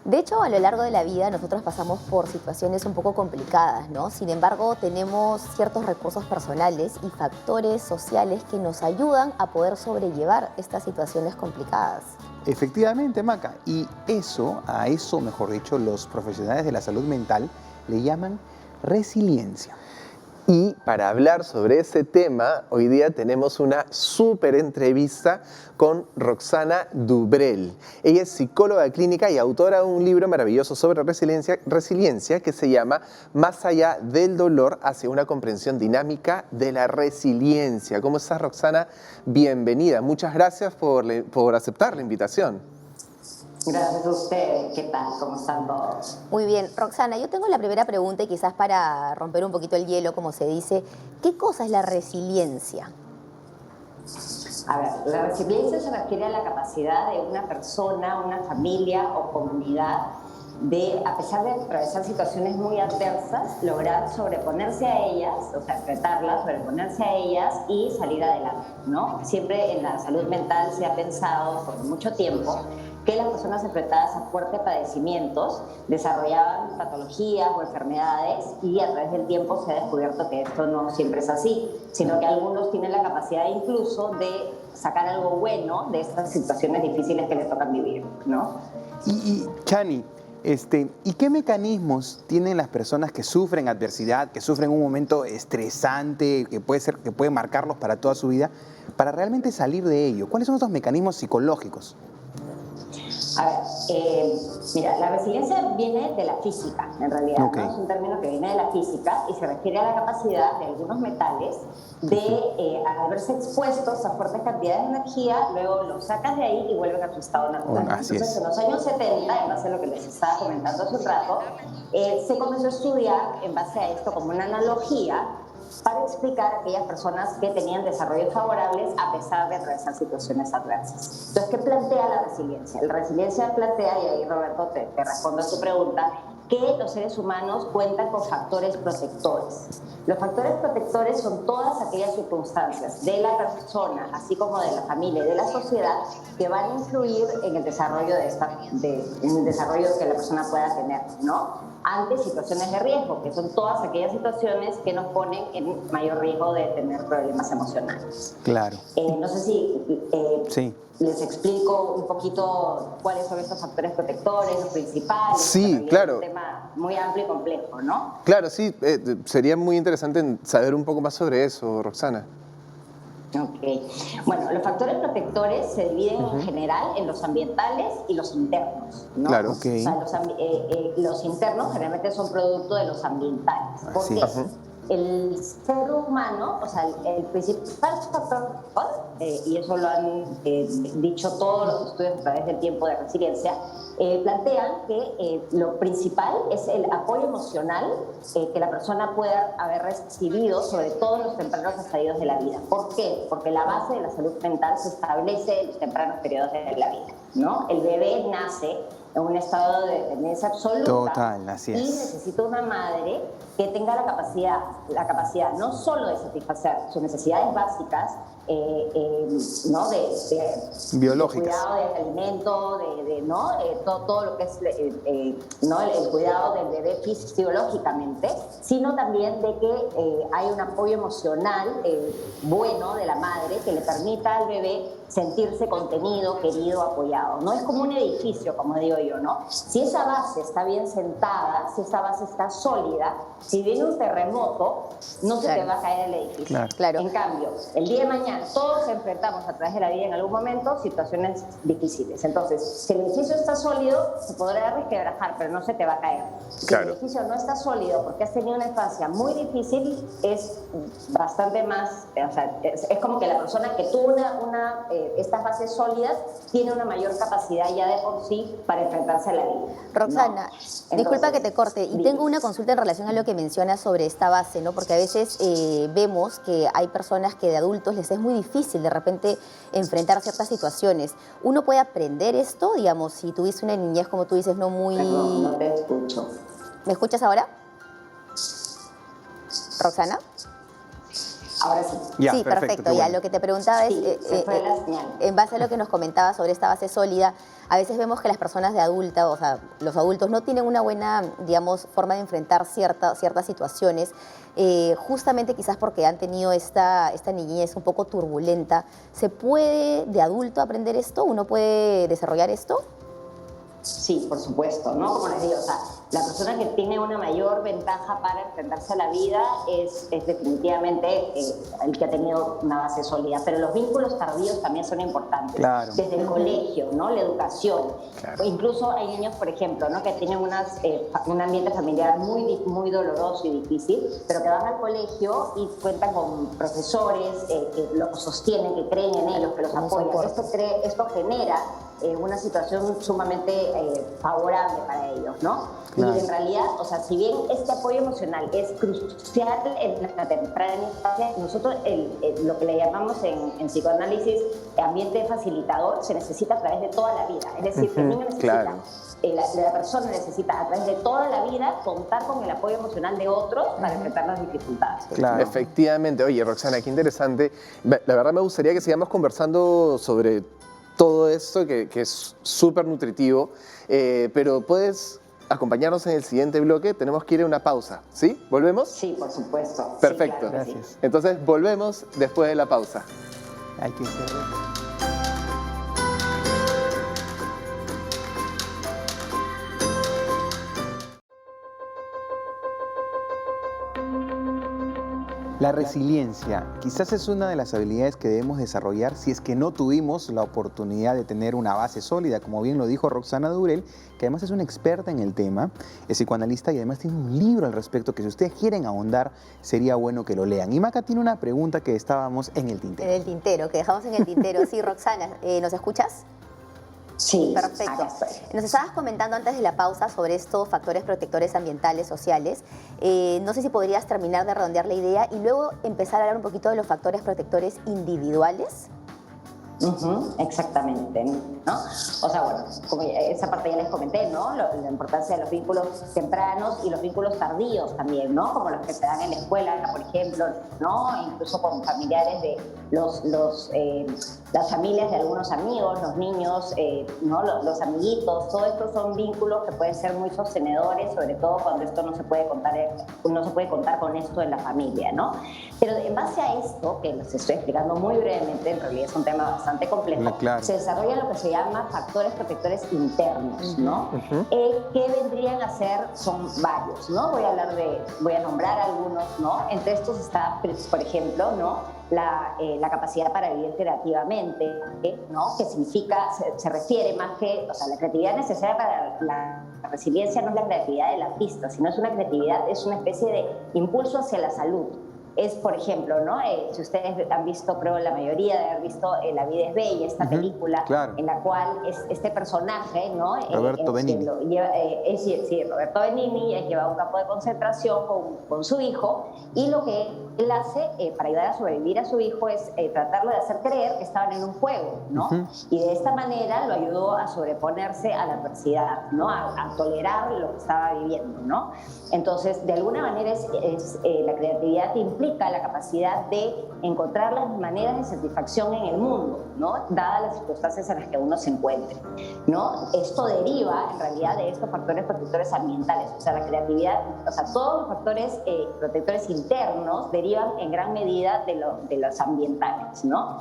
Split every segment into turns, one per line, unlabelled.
De hecho, a lo largo de la vida nosotros pasamos por situaciones un poco complicadas, ¿no? Sin embargo, tenemos ciertos recursos personales y factores sociales que nos ayudan a poder sobrellevar estas situaciones complicadas.
Efectivamente, Maca. Y a eso, mejor dicho, los profesionales de la salud mental le llaman resiliencia.
Y para hablar sobre ese tema, hoy día tenemos una súper entrevista con Roxana Dubrel. Ella es psicóloga clínica y autora de un libro maravilloso sobre resiliencia que se llama Más allá del dolor hacia una comprensión dinámica de la resiliencia. ¿Cómo estás, Roxana? Bienvenida. Muchas gracias por aceptar la invitación.
Gracias a ustedes. ¿Qué tal? ¿Cómo están todos?
Muy bien, Roxana, yo tengo la primera pregunta y quizás para romper un poquito el hielo, como se dice, ¿qué cosa es la resiliencia?
A ver, la resiliencia se refiere a la capacidad de una persona, una familia o comunidad de, a pesar de atravesar situaciones muy adversas, lograr sobreponerse a ellas, o sea, enfrentarlas, sobreponerse a ellas y salir adelante, ¿no? Siempre en la salud mental se ha pensado por mucho tiempo que las personas enfrentadas a fuertes padecimientos desarrollaban patologías o enfermedades y a través del tiempo se ha descubierto que esto no siempre es así, sino que algunos tienen la capacidad incluso de sacar algo bueno de estas situaciones difíciles que les tocan vivir, ¿no?
Chani, ¿y qué mecanismos tienen las personas que sufren adversidad, que sufren un momento estresante, que puede marcarlos para toda su vida, para realmente salir de ello? ¿Cuáles son esos mecanismos psicológicos?
A ver, mira, la resiliencia viene de la física, en realidad,
Okay.
¿no? Es un término que viene de la física y se refiere a la capacidad de algunos metales de, al verse expuestos a fuertes cantidades de energía, luego los sacas de ahí y vuelven a su estado natural.
Así
Entonces,
es.
en los años 70, en base a lo que les estaba comentando hace un rato, se comenzó a estudiar en base a esto como una analogía para explicar a aquellas personas que tenían desarrollos favorables a pesar de atravesar situaciones adversas. Entonces, ¿qué plantea la resiliencia? La resiliencia plantea, y ahí Roberto te respondo a tu pregunta, que los seres humanos cuentan con factores protectores. Los factores protectores son todas aquellas circunstancias de la persona, así como de la familia y de la sociedad, que van a influir en el desarrollo, en el desarrollo que la persona pueda tener, ¿no? Ante situaciones de riesgo, que son todas aquellas situaciones que nos ponen en mayor riesgo de tener problemas emocionales.
Claro.
No sé si
Sí.
les explico un poquito cuáles son estos factores protectores, los principales.
Sí, claro.
Es un tema muy amplio y complejo, ¿no?
Claro, sí, sería muy interesante saber un poco más sobre eso, Roxana.
Ok. Bueno, los factores protectores se dividen en general en los ambientales y los internos, ¿no?
Claro.
Okay.
O sea, los internos generalmente son producto de los ambientales. ¿Por
Así
qué?
es.
El ser humano, o sea, el principal factor, y eso lo han dicho todos los estudios a través del tiempo de resiliencia, plantean que lo principal es el apoyo emocional que la persona pueda haber recibido, sobre todo en los tempranos estadios de la vida. ¿Por qué? Porque la base de la salud mental se establece en los tempranos periodos de la vida, ¿no? El bebé nace en un estado de dependencia absoluta.
Total, así es.
Y necesita una madre que tenga la capacidad no solo de satisfacer sus necesidades básicas, ¿no?
Biológicas.
De cuidado del alimento, ¿no? Todo lo que es ¿no? el cuidado del bebé fisiológicamente, sino también de que hay un apoyo emocional bueno de la madre que le permita al bebé sentirse contenido, querido, apoyado. No es como un edificio, como digo yo, ¿no? Si esa base está bien sentada, si esa base está sólida, si viene un terremoto, no se te va a caer el edificio.
Claro.
En cambio, el día de mañana todos enfrentamos a través de la vida en algún momento situaciones difíciles. Entonces, si el edificio está sólido, se podrá resquebrajar, pero no se te va a caer. Si
Claro.
el edificio no está sólido porque has tenido una infancia muy difícil, es bastante más, o sea, es como que la persona que tuvo estas bases sólidas tiene una mayor capacidad ya de por sí para enfrentarse a la vida.
Roxana,
¿no?
disculpa
Entonces,
que te corte, y tengo una consulta en relación a lo que mencionas sobre esta base, ¿no? Porque a veces vemos que hay personas que de adultos les es muy difícil de repente enfrentar ciertas situaciones. ¿Uno puede aprender esto? Digamos, si tuviste una niñez, como tú dices, no muy...
Perdón, no te escucho.
¿Me escuchas ahora? ¿Roxana?
Ahora sí.
Ya,
Sí, perfecto.
qué
Ya,
bueno.
lo que te preguntaba
Sí,
es,
se fue la señal.
en base a lo que nos comentaba sobre esta base sólida, a veces vemos que las personas de adulta, o sea, los adultos no tienen una buena, digamos, forma de enfrentar ciertas situaciones, justamente quizás porque han tenido esta niñez un poco turbulenta. ¿Se puede de adulto aprender esto? ¿Uno puede desarrollar esto?
Sí, por supuesto, ¿no? Como les digo, o sea, la persona que tiene una mayor ventaja para enfrentarse a la vida es definitivamente el que ha tenido una base sólida. Pero los vínculos tardíos también son importantes.
Claro.
Desde el colegio, ¿no? La educación.
Claro.
O incluso hay niños, por ejemplo, ¿no? Que tienen un ambiente familiar muy doloroso y difícil, pero que van al colegio y cuentan con profesores que los sostienen, que creen en ellos, que los apoyan. Esto genera una situación sumamente favorable para ellos, ¿no?
Claro.
Y en realidad, o sea, si bien este apoyo emocional es crucial en la temprana infancia, nosotros lo que le llamamos en psicoanálisis ambiente facilitador se necesita a través de toda la vida. Es decir, el niño necesita,
claro.
la persona necesita a través de toda la vida contar con el apoyo emocional de otros para enfrentar las dificultades.
Claro.
Efectivamente. Oye, Roxana, qué interesante. La verdad me gustaría que sigamos conversando sobre todo esto que es súper nutritivo, pero puedes acompañarnos en el siguiente bloque. Tenemos que ir a una pausa, ¿sí? ¿Volvemos?
Sí, por supuesto.
Perfecto.
Sí, claro que sí.
Gracias.
Entonces volvemos después de la pausa.
Hay que ser... La resiliencia quizás es una de las habilidades que debemos desarrollar si es que no tuvimos la oportunidad de tener una base sólida, como bien lo dijo Roxana Dubrel, que además es una experta en el tema, es psicoanalista y además tiene un libro al respecto que si ustedes quieren ahondar sería bueno que lo lean. Y Maca tiene una pregunta que estábamos en el tintero.
En el tintero, que dejamos en el tintero. Sí, Roxana, ¿nos escuchas?
Sí,
Perfecto.
acá estoy.
Nos estabas comentando antes de la pausa sobre estos factores protectores ambientales, sociales. No sé si podrías terminar de redondear la idea y luego empezar a hablar un poquito de los factores protectores individuales.
Exactamente, ¿no? O sea, bueno, como esa parte ya les comenté, ¿no? La importancia de los vínculos tempranos y los vínculos tardíos también, ¿no? Como los que se dan en la escuela, por ejemplo, ¿no? Incluso con familiares de las familias de algunos amigos, los niños, ¿no? Los amiguitos, todo esto son vínculos que pueden ser muy sostenedores, sobre todo cuando esto no se puede contar con esto en la familia, ¿no? Pero en base a esto, que les estoy explicando muy brevemente, en realidad es un tema bastante complejo,
Claro.
se desarrolla lo que se llama factores protectores internos, ¿no? ¿Qué vendrían a ser? Son varios, ¿no? Voy a nombrar algunos, ¿no? Entre estos está, por ejemplo, ¿no? La capacidad para vivir creativamente, ¿no? Que significa, se refiere más que, o sea, la creatividad necesaria para la resiliencia no es la creatividad del artista, sino es una creatividad, es una especie de impulso hacia la salud. Es, por ejemplo, ¿no? Si ustedes han visto, creo la mayoría de haber visto La vida es bella, esta película,
claro.
en la cual este personaje, ¿no?
Roberto Benigni.
Roberto Benigni es llevado a un campo de concentración con su hijo, y lo que él hace para ayudar a sobrevivir a su hijo es tratarlo de hacer creer que estaban en un juego, ¿no? Y de esta manera lo ayudó a sobreponerse a la adversidad, ¿no? A tolerar lo que estaba viviendo, ¿no? Entonces, de alguna manera la creatividad implica la capacidad de encontrar las maneras de satisfacción en el mundo, ¿no? Dadas las circunstancias en las que uno se encuentre, ¿no? Esto deriva, en realidad, de estos factores protectores ambientales. O sea, la creatividad, o sea, todos los factores protectores internos derivan en gran medida de los ambientales, ¿no?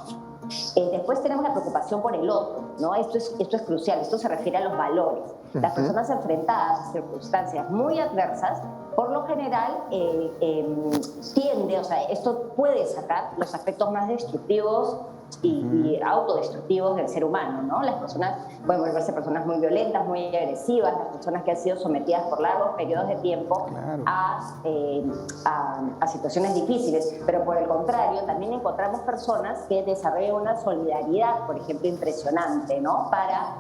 Después tenemos la preocupación por el otro, ¿no? Esto es crucial, esto se refiere a los valores. Las personas enfrentadas a circunstancias muy adversas, por lo general, o sea, esto puede sacar los aspectos más destructivos y autodestructivos del ser humano, ¿no? Las personas pueden volverse personas muy violentas, muy agresivas, las personas que han sido sometidas por largos periodos de tiempo a situaciones difíciles, pero por el contrario, también encontramos personas que desarrollan una solidaridad, por ejemplo, impresionante, ¿no? Para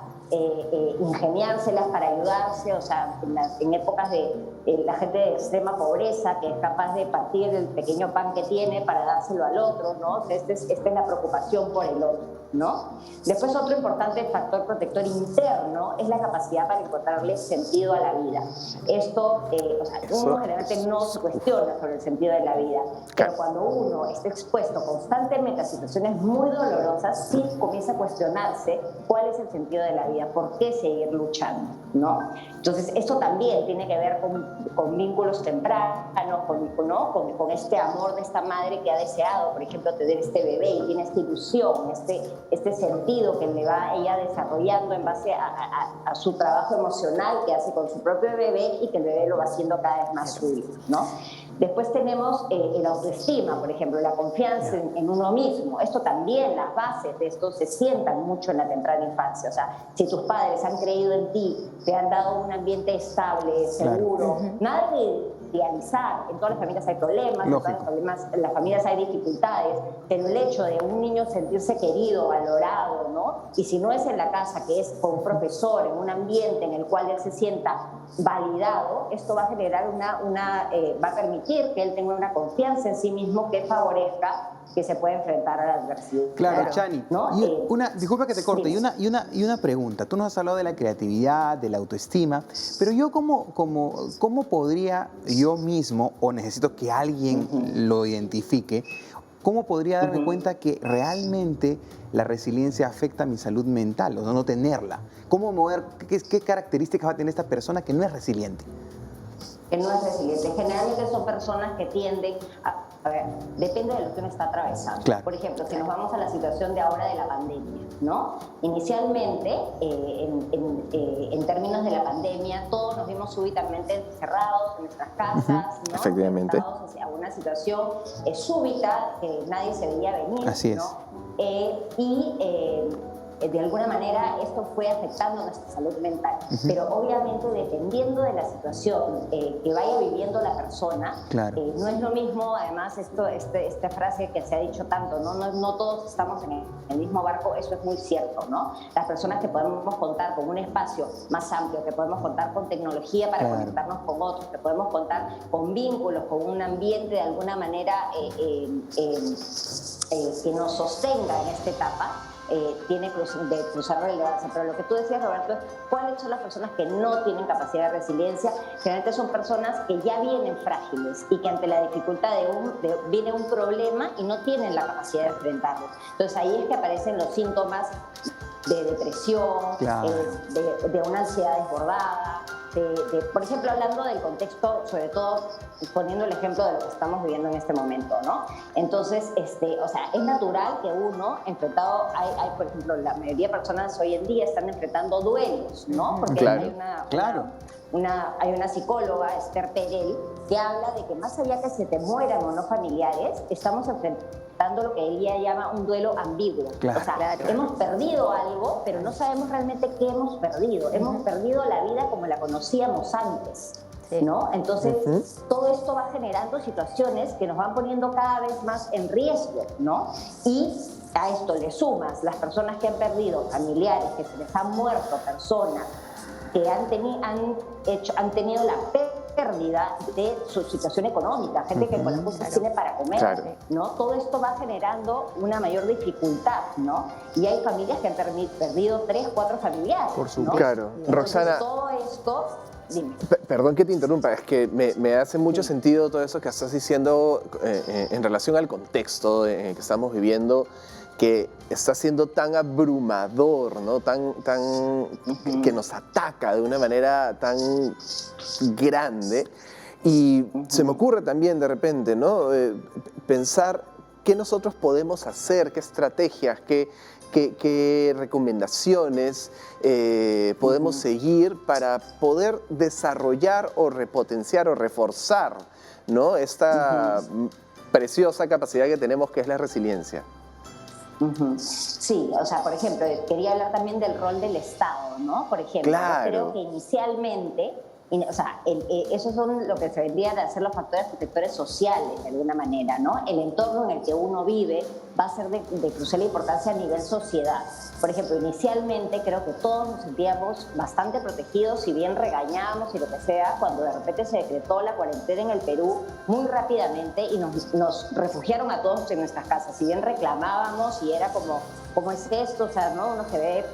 ingeniárselas, para ayudarse, o sea, en épocas de la gente de extrema pobreza que es capaz de partir el pequeño pan que tiene para dárselo al otro, ¿no? Esta es la preocupación por el otro. ¿no? Después otro importante factor protector interno es la capacidad para encontrarle sentido a la vida. Esto, o sea, uno generalmente no se cuestiona sobre el sentido de la vida, pero cuando uno está expuesto constantemente a situaciones muy dolorosas, sí comienza a cuestionarse cuál es el sentido de la vida, por qué seguir luchando, ¿no? Entonces, esto también tiene que ver con vínculos tempranos, con este amor de esta madre que ha deseado, por ejemplo, tener este bebé y tiene esta ilusión, este sentido que le va ella desarrollando en base a su trabajo emocional que hace con su propio bebé y que el bebé lo va haciendo cada vez más suyo, ¿no? Después tenemos el autoestima, por ejemplo, la confianza en uno mismo. Esto también, las bases de esto se sientan mucho en la temprana infancia. O sea, si tus padres han creído en ti, te han dado un ambiente estable, seguro, nada de idealizar. En todas las familias hay problemas, en las familias hay dificultades, pero el hecho de un niño sentirse querido, valorado, ¿no? Y si no es en la casa, que es con un profesor, en un ambiente en el cual él se sienta validado, esto va a generar va a permitir que él tenga una confianza en sí mismo que favorezca que se pueda enfrentar a la adversidad.
Claro, Chani.
¿No?
Disculpa que te corte, y una pregunta. Tú nos has hablado de la creatividad, de la autoestima, pero yo ¿cómo podría yo mismo, o necesito que alguien lo identifique, cómo podría darme cuenta que realmente la resiliencia afecta a mi salud mental, o no tenerla? ¿Cómo mover, qué características va a tener esta persona que no es resiliente?
Que no es resiliente. Generalmente son personas que tienden a ver, depende de lo que uno está atravesando.
Claro.
Por ejemplo, si nos vamos a la situación de ahora de la pandemia, ¿no? Inicialmente, en términos de la pandemia, todos nos vimos súbitamente encerrados en nuestras casas, ¿no?
Efectivamente.
Enfrentados hacia una situación súbita que nadie se veía venir,
Así es.
¿no? De alguna manera esto fue afectando nuestra salud mental. Pero obviamente dependiendo de la situación que vaya viviendo la persona,
claro.
No es lo mismo, además esta frase que se ha dicho tanto, no todos estamos en el mismo barco, eso es muy cierto, ¿no? Las personas que podemos contar con un espacio más amplio, que podemos contar con tecnología para conectarnos con otros, que podemos contar con vínculos, con un ambiente de alguna manera que nos sostenga en esta etapa, tiene de cruzar relevancia. Pero lo que tú decías, Roberto, es cuáles son las personas que no tienen capacidad de resiliencia. Generalmente son personas que ya vienen frágiles y que ante la dificultad viene un problema y no tienen la capacidad de enfrentarlo. Entonces ahí es que aparecen los síntomas de depresión, de una ansiedad desbordada, por ejemplo, hablando del contexto, sobre todo poniendo el ejemplo de lo que estamos viviendo en este momento, ¿no? Entonces, o sea, es natural que uno enfrentado, hay por ejemplo, la mayoría de personas hoy en día están enfrentando duelos, ¿no? Porque hay una psicóloga, Esther Perel, que habla de que más allá que se te mueran o no familiares, estamos enfrentando lo que ella llama un duelo ambiguo.
Claro.
O sea, hemos perdido algo, pero no sabemos realmente qué hemos perdido. Hemos perdido la vida como la conocíamos antes, ¿no? Entonces, todo esto va generando situaciones que nos van poniendo cada vez más en riesgo, ¿no? Y a esto le sumas las personas que han perdido familiares, que se les han muerto personas, que han tenido la pérdida de su situación económica, gente que con las cosas tiene para comer, ¿no? Todo esto va generando una mayor dificultad, ¿no? Y hay familias que han perdido 3, 4 familiares,
por supuesto.
¿no?
Claro.
Entonces,
Roxana,
todo esto... Dime.
Perdón que te interrumpa, es que me hace mucho sentido todo eso que estás diciendo en relación al contexto en el que estamos viviendo, que está siendo tan abrumador, ¿no? Que nos ataca de una manera tan grande. Y se me ocurre también de repente, ¿no? Pensar qué nosotros podemos hacer, qué estrategias, qué recomendaciones podemos seguir para poder desarrollar o repotenciar o reforzar, ¿no? Esta preciosa capacidad que tenemos, que es la resiliencia.
Sí, o sea, por ejemplo, quería hablar también del rol del Estado, ¿no? Por ejemplo, yo creo que inicialmente O sea, esos son lo que se vendrían a ser los factores protectores sociales, de alguna manera, ¿no? El entorno en el que uno vive va a ser de crucial importancia a nivel sociedad. Por ejemplo, inicialmente creo que todos nos sentíamos bastante protegidos, si bien regañábamos y lo que sea, cuando de repente se decretó la cuarentena en el Perú muy rápidamente y nos refugiaron a todos en nuestras casas. Si bien reclamábamos y era como es esto, o sea, ¿no? Uno se ve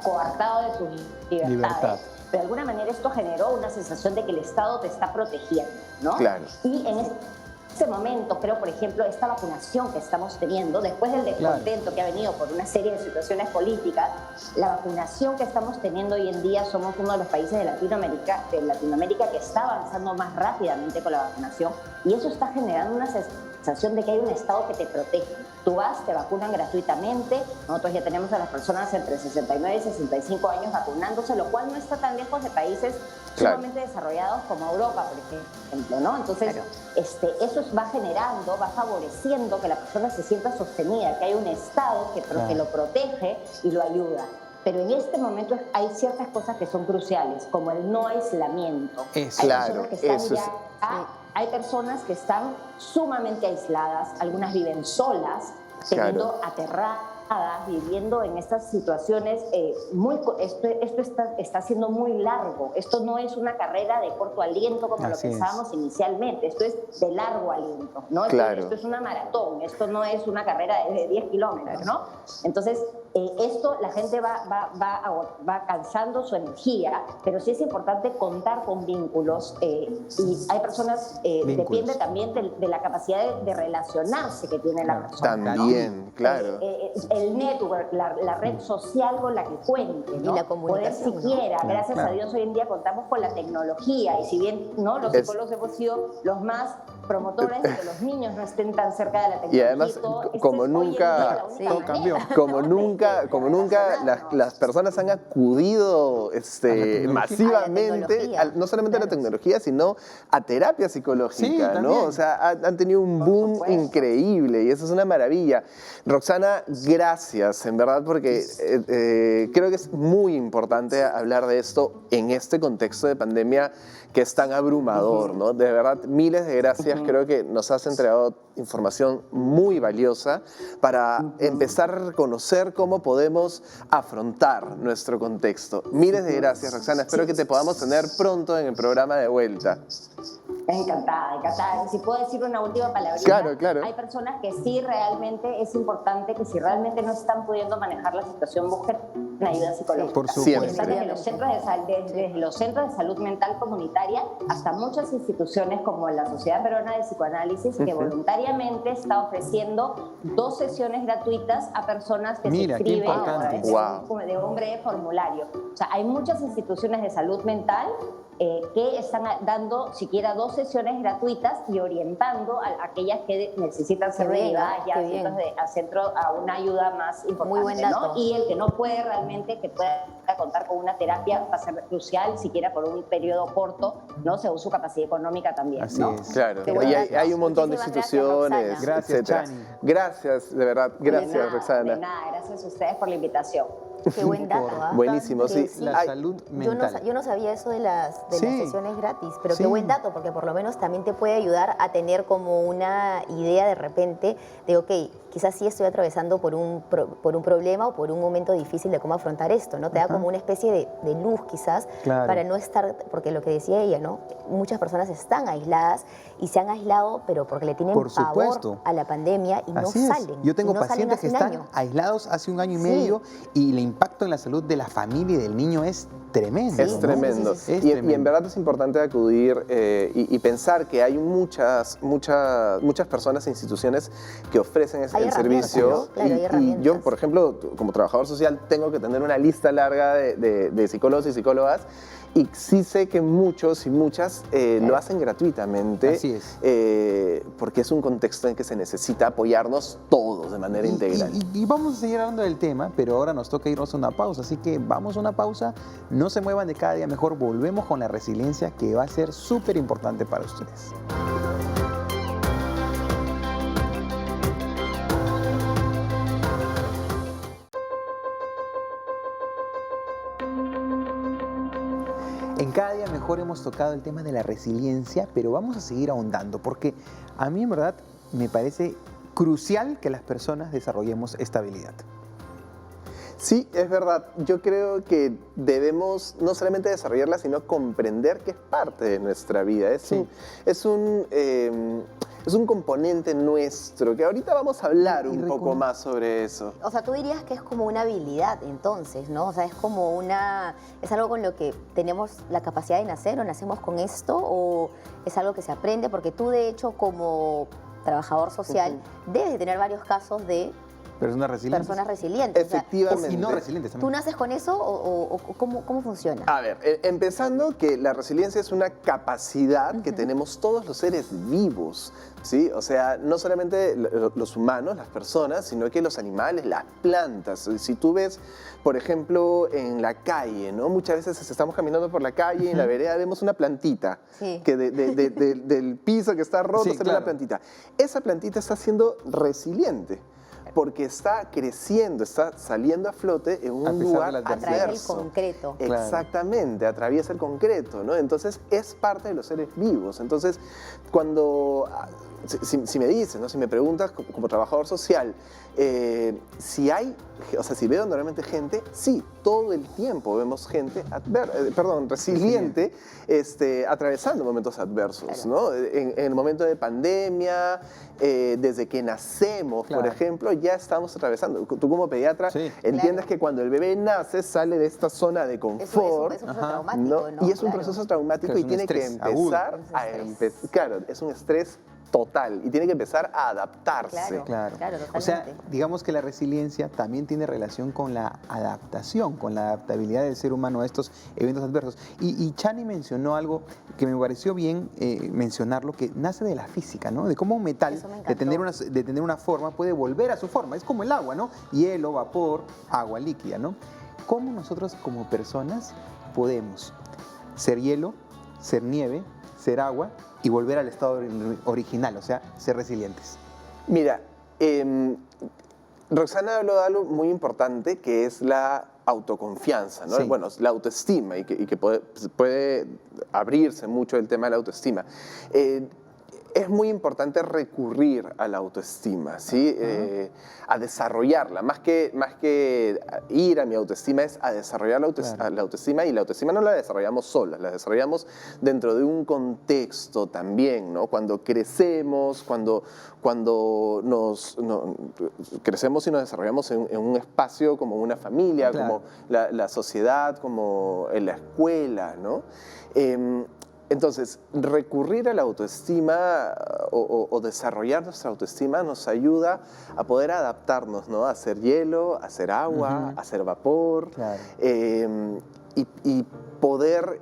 coartado de sus libertades. Pero de alguna manera esto generó una sensación de que el Estado te está protegiendo, ¿no?
Claro.
Y en ese momento, creo, por ejemplo, esta vacunación que estamos teniendo, después del descontento que ha venido por una serie de situaciones políticas, la vacunación que estamos teniendo hoy en día, somos uno de los países de Latinoamérica que está avanzando más rápidamente con la vacunación, y eso está generando una sensación de que hay un Estado que te protege. Tú vas, te vacunan gratuitamente, nosotros ya tenemos a las personas entre 69 y 65 años vacunándose, lo cual no está tan lejos de países sumamente desarrollados como Europa, por ejemplo, ¿no? Entonces, eso va generando, va favoreciendo que la persona se sienta sostenida, que hay un Estado que lo protege y lo ayuda. Pero en este momento hay ciertas cosas que son cruciales, como el no aislamiento. Hay personas que están sumamente aisladas, algunas viven solas, teniendo aterradas, viviendo en estas situaciones. Esto está siendo muy largo. Esto no es una carrera de corto aliento como lo pensábamos inicialmente. Esto es de largo aliento, ¿no? Esto es una maratón, esto no es una carrera de 10 kilómetros, ¿no? Entonces, la gente va cansando su energía, pero sí es importante contar con vínculos, y hay personas, depende también de la capacidad de relacionarse que tiene la persona.
También,
¿no?
claro.
El network, la red social con la que cuente, ¿no?
Y la comunicación.
Poder siquiera, gracias a Dios, hoy en día contamos con la tecnología, y si bien no los psicólogos hemos sido los más promotores de que los niños no estén tan cerca de la tecnología.
Y además, como nunca las personas han acudido masivamente, no solamente a la tecnología, sino a terapia psicológica, ¿no? O sea, han tenido un boom increíble, y eso es una maravilla. Roxana, gracias, en verdad, porque creo que es muy importante hablar de esto en este contexto de pandemia que es tan abrumador, ¿no? De verdad, miles de gracias. Creo que nos has entregado información muy valiosa para empezar a reconocer cómo podemos afrontar nuestro contexto. Miles de gracias, Roxana. Espero que te podamos tener pronto en el programa de vuelta.
Encantada, encantada. Si puedo decir una última palabrita.
Claro.
Hay personas que sí realmente es importante que si realmente no están pudiendo manejar la situación, busquen ayuda psicológica.
Por supuesto.
Desde los centros de salud mental comunitaria hasta muchas instituciones como la Sociedad Peruana de Psicoanálisis, que voluntariamente está ofreciendo 2 sesiones gratuitas a personas que se inscriben a través de un breve formulario. O sea, hay muchas instituciones de salud mental que están dando siquiera 2 sesiones gratuitas y orientando a aquellas que necesitan ser derivadas ya a una ayuda más importante. Muy buen dato. ¿No? Y el que no puede realmente, que pueda contar con una terapia, va a ser crucial, siquiera por un periodo corto, ¿no? Según su capacidad económica también.
Así
¿no?
es.
Claro. Y hay un montón de instituciones,
gracias,
etcétera.
Chani.
Gracias, de verdad. Gracias, Roxana.
De nada, gracias a ustedes por la invitación.
Qué buen dato, ¿ah?
Buenísimo, sí.
La salud mental.
Yo no sabía eso de las sesiones gratis, pero qué buen dato, porque por lo menos también te puede ayudar a tener como una idea de repente de, ok, quizás sí estoy atravesando por un problema o por un momento difícil de cómo afrontar esto, ¿no? Te da como una especie de luz quizás para no estar, porque lo que decía ella, ¿no? Muchas personas están aisladas y se han aislado, pero porque le tienen pavor a la pandemia y no salen.
Yo tengo pacientes que están aislados hace 1 año y medio, y el impacto en la salud de la familia y del niño es tremendo.
Es tremendo. Y en verdad es importante acudir y pensar que hay muchas personas e instituciones que ofrecen el servicio.
¿no? Claro,
y yo, por ejemplo, como trabajador social, tengo que tener una lista larga de psicólogos y psicólogas. Y sí sé que muchos y muchas lo hacen gratuitamente.
Así es.
Porque es un contexto en que se necesita apoyarnos todos de manera integral.
Y vamos a seguir hablando del tema, pero ahora nos toca irnos a una pausa. Así que vamos a una pausa. No se muevan de Cada Día Mejor. Volvemos con la resiliencia, que va a ser súper importante para ustedes. En Cada Día Mejor hemos tocado el tema de la resiliencia, pero vamos a seguir ahondando, porque a mí en verdad me parece crucial que las personas desarrollemos esta habilidad.
Sí, es verdad. Yo creo que debemos no solamente desarrollarla, sino comprender que es parte de nuestra vida. Es un componente nuestro, que ahorita vamos a hablar un poco más sobre eso.
O sea, tú dirías que es como una habilidad entonces, ¿no? O sea, es algo con lo que tenemos la capacidad de nacer, o nacemos con esto, o es algo que se aprende, porque tú de hecho como trabajador social debes de tener varios casos de
Personas
resilientes.
Efectivamente.
O sea, y no resilientes también.
¿Tú naces con eso o cómo funciona?
A ver, empezando que la resiliencia es una capacidad que tenemos todos los seres vivos, ¿sí? O sea, no solamente los humanos, las personas, sino que los animales, las plantas. Si tú ves, por ejemplo, en la calle, ¿no? Muchas veces estamos caminando por la calle y en la vereda vemos una plantita, que del piso que está roto sale una plantita. Esa plantita está siendo resiliente, porque está creciendo, está saliendo a flote en un lugar adverso.
A través del concreto.
Exactamente, atraviesa el concreto, ¿no? Entonces es parte de los seres vivos. Entonces, cuando, si me dices, ¿no? Si me preguntas como trabajador social, si veo normalmente gente, sí, todo el tiempo vemos gente resiliente, atravesando momentos adversos, ¿no? En el momento de pandemia, desde que nacemos, por ejemplo, ya estamos atravesando. Tú como pediatra entiendes que cuando el bebé nace sale de esta zona de confort.
Es un proceso traumático, ¿no?
Y es un proceso traumático y tiene que empezar claro, es un estrés total y tiene que empezar a adaptarse.
Claro.
Totalmente.
O sea, digamos que la resiliencia también tiene relación con la adaptación, con la adaptabilidad del ser humano a estos eventos adversos. Y Chani mencionó algo que me pareció bien mencionarlo, que nace de la física, ¿no? De cómo un metal, de tener una forma, puede volver a su forma. Es como el agua, ¿no? Hielo, vapor, agua líquida, ¿no? ¿Cómo nosotros como personas podemos ser hielo, ser nieve, ser agua y volver al estado original, o sea, ser resilientes?
Mira, Roxana habló de algo muy importante, que es la autoconfianza, ¿no? Bueno, la autoestima, y que puede abrirse mucho el tema de la autoestima. Es muy importante recurrir a la autoestima, ¿sí? A desarrollarla. Más que ir a mi autoestima, es a desarrollar la autoestima. Y la autoestima no la desarrollamos sola, la desarrollamos dentro de un contexto también, ¿no? Cuando crecemos, cuando crecemos y nos desarrollamos en un espacio como una familia, como la sociedad, como en la escuela, ¿no? Entonces, recurrir a la autoestima o desarrollar nuestra autoestima nos ayuda a poder adaptarnos, ¿no? A ser hielo, a ser agua, a ser vapor, y poder,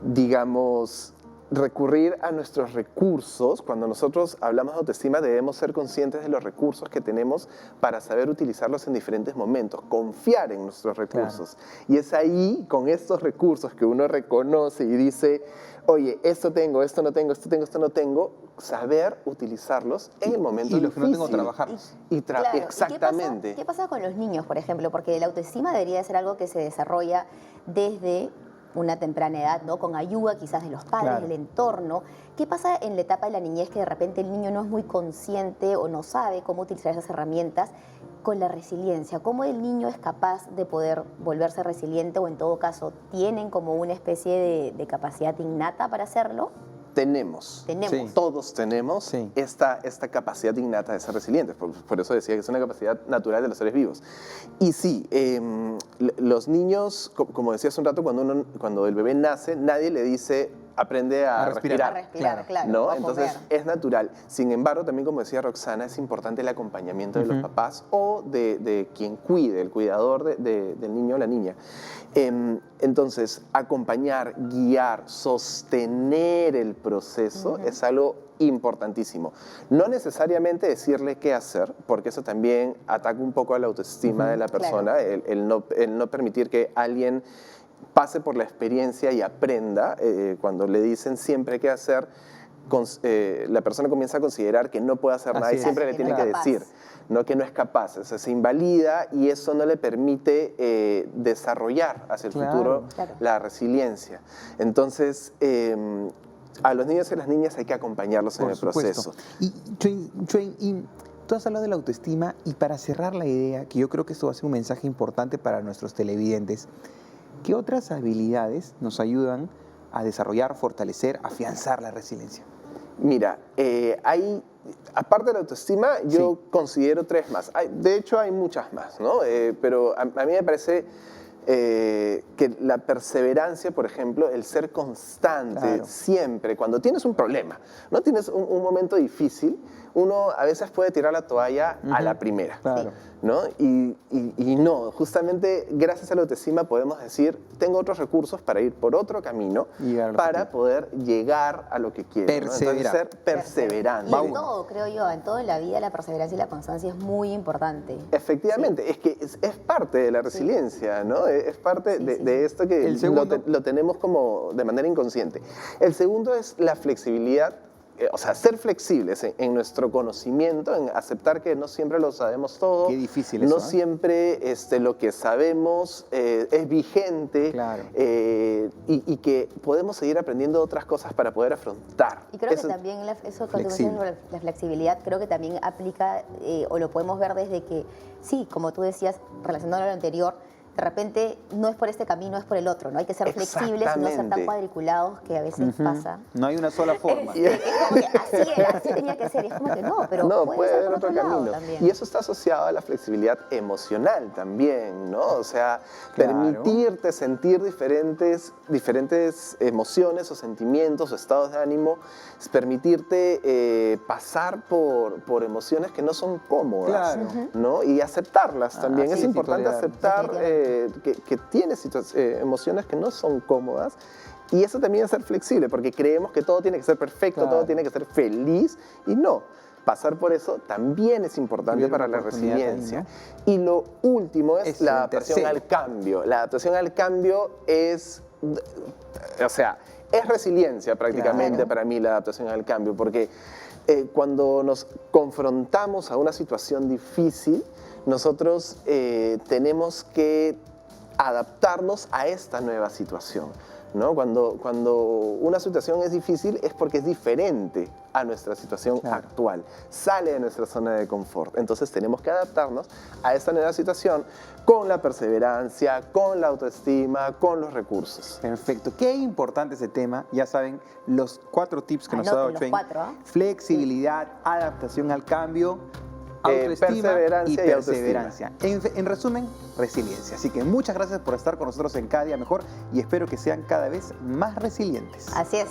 digamos, recurrir a nuestros recursos. Cuando nosotros hablamos de autoestima, debemos ser conscientes de los recursos que tenemos para saber utilizarlos en diferentes momentos, confiar en nuestros recursos. Y es ahí, con estos recursos que uno reconoce y dice, oye, esto tengo, esto no tengo, esto tengo, esto no tengo, saber utilizarlos en el momento difícil.
Y los que no tengo, trabajarlos.
Exactamente.
¿Qué pasa con los niños, por ejemplo? Porque la autoestima debería de ser algo que se desarrolla desde una temprana edad, ¿no? Con ayuda quizás de los padres, del entorno. ¿Qué pasa en la etapa de la niñez, que de repente el niño no es muy consciente o no sabe cómo utilizar esas herramientas? Con la resiliencia, ¿cómo el niño es capaz de poder volverse resiliente, o en todo caso tienen como una especie de capacidad innata para hacerlo?
Tenemos. Todos tenemos esta capacidad innata de ser resilientes. Por eso decía que es una capacidad natural de los seres vivos. Y sí, los niños, como decía hace un rato, cuando el bebé nace, nadie le dice aprende a respirar. ¿No? Entonces es natural. Sin embargo, también como decía Roxana, es importante el acompañamiento de los papás o de quien cuide, el cuidador del niño o la niña. Entonces, acompañar, guiar, sostener el proceso es algo importantísimo. No necesariamente decirle qué hacer, porque eso también ataca un poco a la autoestima de la persona, el no permitir que alguien pase por la experiencia y aprenda. Cuando le dicen siempre qué hacer, la persona comienza a considerar que no puede hacer nada y
Así es.
siempre le
Que
tiene
no
que
es capaz.
decir, ¿no? Que no es capaz. O sea, se invalida y eso no le permite desarrollar hacia el
Claro.
futuro
Claro.
la resiliencia. Entonces, a los niños y las niñas hay que acompañarlos en
Por
el
supuesto.
proceso.
Y, Chuen, y tú has hablado de la autoestima y para cerrar la idea, que yo creo que esto va a ser un mensaje importante para nuestros televidentes, ¿qué otras habilidades nos ayudan a desarrollar, fortalecer, afianzar la resiliencia?
Mira, aparte de la autoestima, yo considero 3 más. De hecho, hay muchas más, ¿no? Pero a mí me parece que la perseverancia, por ejemplo, el ser constante
Claro.
siempre, cuando tienes un problema, no tienes un momento difícil, uno a veces puede tirar la toalla a la primera.
Claro.
¿No? Y no, justamente gracias a la autoestima podemos decir, tengo otros recursos para ir por otro camino
Y llegar al
para
objetivo.
poder llegar a lo que quiero. ¿no? Entonces,
Perseverar.
ser perseverante.
Y en todo, creo yo, en todo en la vida la perseverancia y la constancia es muy importante.
Efectivamente, es que es parte de la resiliencia, ¿no? Es parte
Sí,
de,
sí,
de
sí.
esto que
El segundo.
lo tenemos como de manera inconsciente. El segundo es la flexibilidad. O sea, ser flexibles en nuestro conocimiento, en aceptar que no siempre lo sabemos todo.
Qué difícil
No
eso, ¿eh?
siempre lo que sabemos es vigente.
Claro.
Y que podemos seguir aprendiendo otras cosas para poder afrontar.
Y creo
Eso-
que también eso que tú
Flexible.
mencionas sobre la flexibilidad, creo que también aplica, o lo podemos ver desde que, sí, como tú decías, relacionado a lo anterior, de repente no es por este camino, es por el otro, ¿no? Hay que ser flexibles y no ser
Exactamente.
tan cuadriculados que a veces pasa.
No hay una sola forma.
Es como que así era, así tenía que ser. Y es como que no, pero
no,
puede
puede
ser
haber
por
otro
lado
camino.
también.
Y eso está asociado a la flexibilidad emocional también, ¿no? O sea,
Claro.
permitirte sentir diferentes emociones o sentimientos o estados de ánimo, es permitirte pasar por emociones que no son cómodas,
Claro.
¿no? Y aceptarlas también.
sí,
Es
sí,
importante
tolerarlas.
aceptar que tienes emociones que no son cómodas. Y eso también es ser flexible, porque creemos que todo tiene que ser perfecto,
Claro.
todo tiene que ser feliz, y no. Pasar por eso también es importante
Ver
para
una
la
oportunidad ahí,
resiliencia. Y lo último es
Es
la
el
adaptación
tercero.
al cambio. La adaptación al cambio es, o sea, es resiliencia prácticamente
Claro.
para mí la adaptación al cambio, porque cuando nos confrontamos a una situación difícil, nosotros tenemos que adaptarnos a esta nueva situación, ¿no? Cuando una situación es difícil es porque es diferente a nuestra situación
Claro.
actual, sale de nuestra zona de confort. Entonces tenemos que adaptarnos a esta nueva situación con la perseverancia, con la autoestima, con los recursos.
Perfecto. Qué importante ese tema. Ya saben, los 4 tips que nos ha dado
Anoten los
Chuen.
4, ¿ah?
Flexibilidad, adaptación al cambio, autoestima
perseverancia
y
y autoestima.
perseverancia. En resumen, resiliencia. Así que muchas gracias por estar con nosotros en Cada Día Mejor y espero que sean cada vez más resilientes.
Así es.